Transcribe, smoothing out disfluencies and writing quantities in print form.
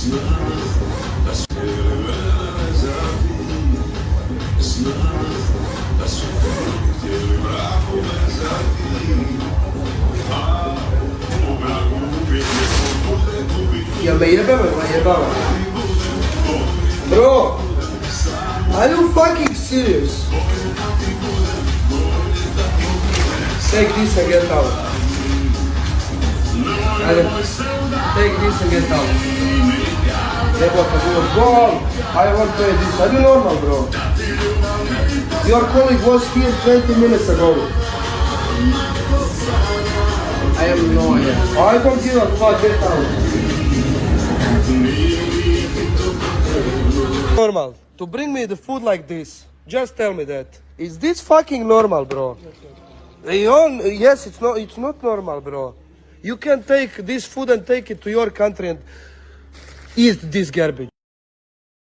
Jel me jebava? Bro, are you fucking serious? Take this and get out. Take this and get out. Jebota, go. I won't pay this. Are you normal, bro? Your colleague was here 20 minutes ago. I am no idea. I don't give a fuck, get out. Normal to bring me the food like this. Just tell me that. Is this fucking normal, bro? Yes, it's not normal, bro. You can take this food and take it to your country and eat this garbage.